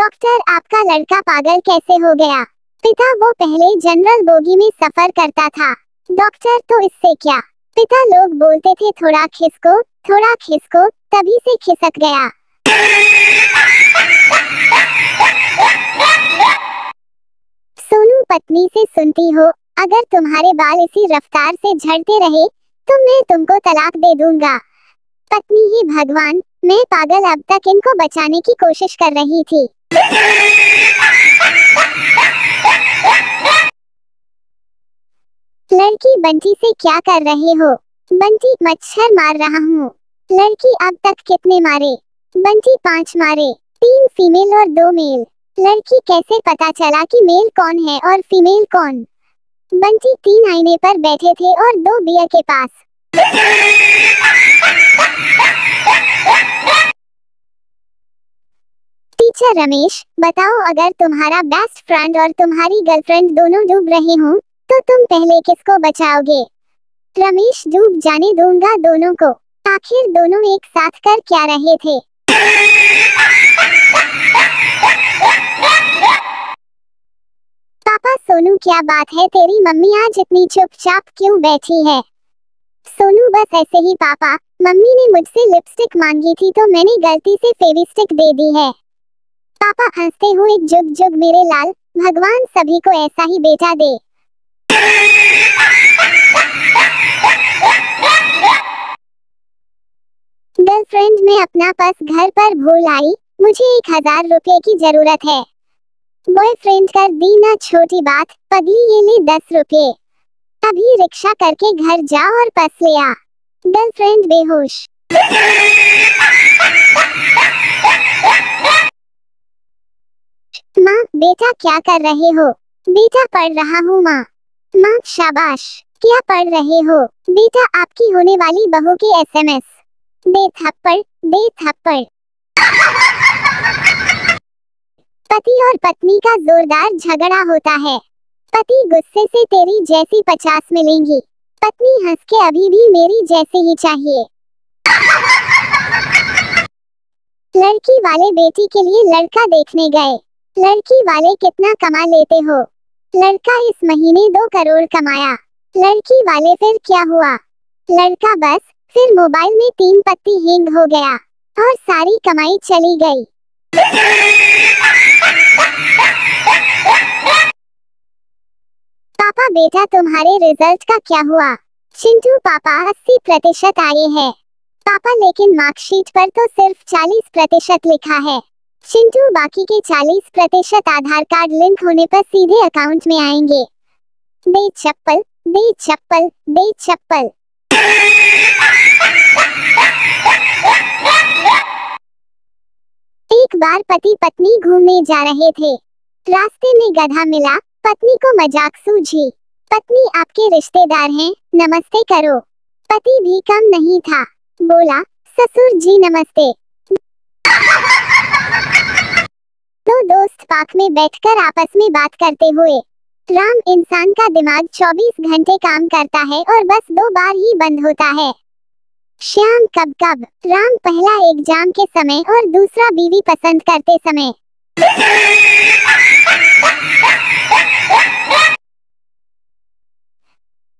Doctor, आपका लड़का पागल कैसे हो गया? पिता, वो पहले जनरल बोगी में सफर करता था। डॉक्टर, तो इससे क्या? पिता, लोग बोलते थे थोड़ा खिसको, तभी से खिसक गया। सोनू पत्नी से सुनती हो, अगर तुम्हारे बाल इसी रफ्तार से झड़ते रहे तो मैं तुमको तलाक दे दूंगा। पत्नी, ही भगवान, मैं पागल, अब तक इनको बचाने की कोशिश कर रही थी। लड़की, बंटी से क्या कर रहे हो? बंटी, मच्छर मार रहा हूँ। लड़की, अब तक कितने मारे? बंटी, 5 मारे, 3 फीमेल और 2 मेल। लड़की, कैसे पता चला कि मेल कौन है और फीमेल कौन? बंटी, 3 आईने पर बैठे थे और 2 बियर के पास। टीचर रमेश, बताओ, अगर तुम्हारा बेस्ट फ्रेंड और तुम्हारी गर्लफ्रेंड दोनों डूब रहे हों तो तुम पहले किसको बचाओगे? रमेश, डूब जाने दूंगा दोनों को। आखिर दोनों एक साथ कर क्या रहे थे? पापा, सोनू, क्या बात है, तेरी मम्मी आज इतनी चुपचाप क्यों बैठी है? सोनू, बस ऐसे ही पापा, मम्मी ने मुझसे लिपस्टिक मांगी थी तो मैंने गलती से फेविस्टिक दे दी है। पापा हंसते हुए, जुग जुग मेरे लाल, भगवान सभी को ऐसा ही बेटा दे। गर्लफ्रेंड, मैं अपना पर्स घर पर भूल आई, मुझे 1000 रुपए की जरूरत है। बॉयफ्रेंड, कर दी ना छोटी बात, पगली, ये ले 10 रुपए। अभी रिक्शा करके घर जा और पर्स ले आ। गर्लफ्रेंड बेहोश। माँ, बेटा क्या कर रहे हो? बेटा, पढ़ रहा हूँ माँ। माँ, शाबाश। क्या पढ़ रहे हो? बेटा, आपकी होने वाली बहू के SMS। दे थप्पड़, दे थप्पड़। पति और पत्नी का जोरदार झगड़ा होता है। पति गुस्से से, तेरी जैसी 50 मिलेंगी। पत्नी हंस के, अभी भी मेरी जैसी ही चाहिए। लड़की वाले बेटी के लिए लड़का देखने गए। लड़की वाले, कितना कमा लेते हो? लड़का, इस महीने 2 करोड़ कमाया। लड़की वाले, फिर क्या हुआ? लड़का, बस, फिर मोबाइल में 3 पत्ती हैंग हो गया और सारी कमाई चली गई। पापा, बेटा, तुम्हारे रिजल्ट का क्या हुआ? चिंटू, पापा 80% आए हैं। पापा, लेकिन मार्कशीट पर तो सिर्फ 40% लिखा है। चिंटू, बाकी के 40% आधार कार्ड लिंक होने पर सीधे अकाउंट में आएंगे। दे चप्पल, दे चप्पल, दे चप्पल। एक बार पति पत्नी घूमने जा रहे थे। रास्ते में गधा मिला, पत्नी को मजाक सूझी। पत्नी, आपके रिश्तेदार हैं, नमस्ते करो। पति भी कम नहीं था, बोला, ससुर जी नमस्ते। दो दोस्त पार्क में बैठकर आपस में बात करते हुए। राम, इंसान का दिमाग 24 घंटे काम करता है और बस 2 बार ही बंद होता है। श्याम, कब कब? राम, पहला एग्जाम के समय और दूसरा बीवी पसंद करते समय।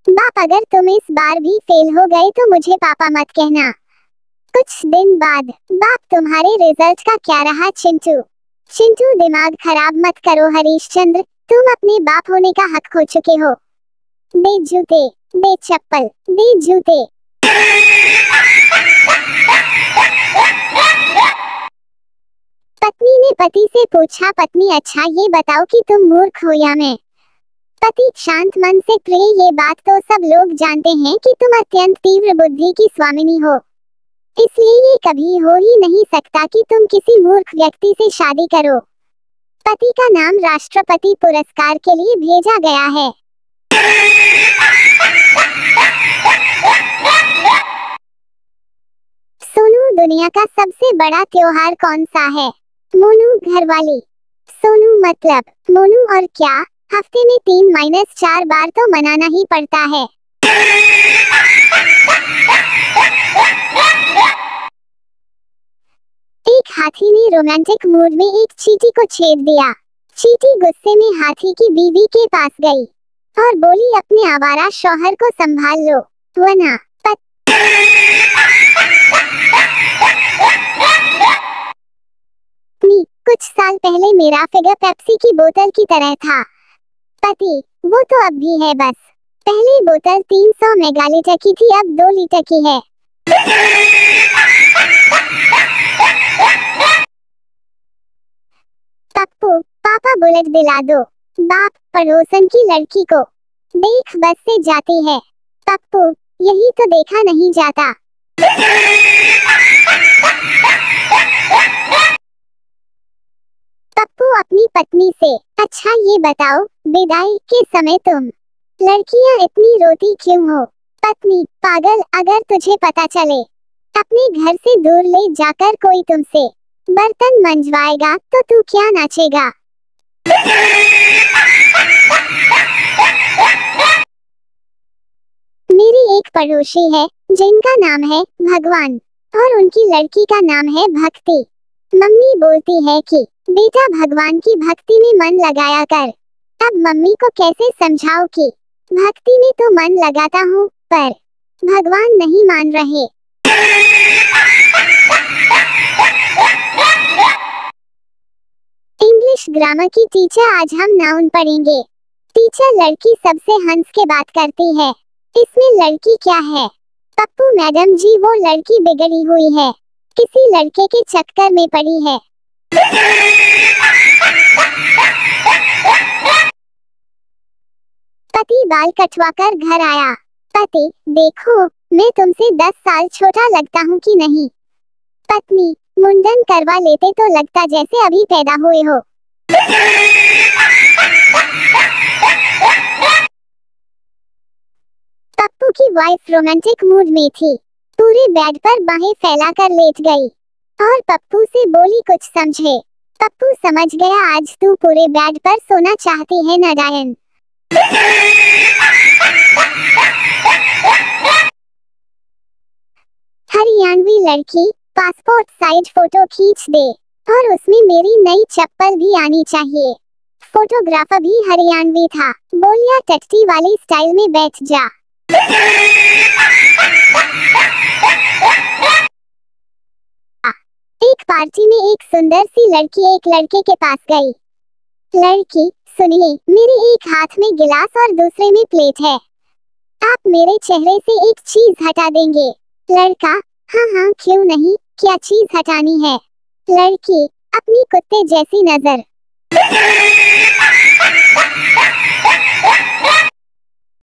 बाप, अगर तुम इस बार भी फेल हो गए तो मुझे पापा मत कहना। कुछ दिन बाद, बाप, तुम्हारे रिजल्ट का क्या रहा चिंटू? चिंटू, दिमाग खराब मत करो हरीशचंद्र, तुम अपने बाप होने का हक खो चुके हो। दे जूते, दे चप्पल, दे जूते। पत्नी ने पति से पूछा, पत्नी, अच्छा ये बताओ कि तुम मूर्ख हो या मैं? पति शांत मन से, प्रिय, ये बात तो सब लोग जानते हैं कि तुम अत्यंत तीव्र बुद्धि की स्वामिनी हो, इसलिए ये कभी हो ही नहीं सकता कि तुम किसी मूर्ख व्यक्ति से शादी करो। पति का नाम राष्ट्रपति पुरस्कार के लिए भेजा गया है। सोनू, दुनिया का सबसे बड़ा त्योहार कौन सा है? मोनू, घरवाली। सोनू, मतलब मोनू और क्या? हफ्ते में 3-4 बार तो मनाना ही पड़ता है। एक हाथी ने रोमांटिक मूड में एक चींटी को छेड़ दिया। चींटी गुस्से में हाथी की बीवी के पास गई और बोली, अपने आवारा शौहर को संभाल लो, वरना पत्नी, कुछ साल पहले मेरा फिगर पेप्सी की बोतल की तरह था। पति, वो तो अब भी है, बस पहले बोतल 300 मेगालीटर की थी, अब 2 लीटर की है। पप्पू, पापा बुलेट दिला दो। बाप, पड़ोसन की लड़की को देख बस से जाती है। पप्पू, यही तो देखा नहीं जाता। पप्पू अपनी पत्नी से, अच्छा ये बताओ, विदाई के समय तुम लड़कियां इतनी रोती क्यों हो? पत्नी, पागल, अगर तुझे पता चले अपने घर से दूर ले जाकर कोई तुमसे बर्तन मंजवाएगा तो तू क्या नाचेगा? मेरी एक पड़ोसी है जिनका नाम है भगवान और उनकी लड़की का नाम है भक्ति। मम्मी बोलती है कि बेटा भगवान की भक्ति में मन लगाया कर। अब मम्मी को कैसे समझाओ कि भक्ति में तो मन लगाता हूँ पर भगवान नहीं मान रहे। इंग्लिश ग्रामर की टीचर, आज हम नाउन पढ़ेंगे। टीचर, लड़की सबसे हंस के बात करती है, इसमें लड़की क्या है? पप्पू, मैडम जी वो लड़की बिगड़ी हुई है, किसी लड़के के चक्कर में पड़ी है। पति बाल कटवाकर घर आया। पति, देखो मैं तुमसे 10 साल छोटा लगता हूँ कि नहीं? पत्नी, मुंडन करवा लेते तो लगता जैसे अभी पैदा हुए हो। पप्पू की वाइफ रोमांटिक मूड में थी, पूरे बेड पर बाहें फैलाकर लेट गई और पप्पू से बोली, कुछ समझे? पप्पू समझ गया, आज तू पूरे बेड पर सोना चाहती है नारायण। हरियाणवी लड़की, पासपोर्ट साइज फोटो खींच दे और उसमें मेरी नई चप्पल भी आनी चाहिए। फोटोग्राफर भी हरियाणवी था, बोलिया टट्टी वाली स्टाइल में बैठ जा। एक पार्टी में एक सुंदर सी लड़की एक लड़के के पास गई। लड़की, सुनिए, मेरे एक हाथ में गिलास और दूसरे में प्लेट है, आप मेरे चेहरे से एक चीज हटा देंगे? लड़का, हाँ हाँ क्यों नहीं, क्या चीज हटानी है? लड़की, अपनी कुत्ते जैसी नजर।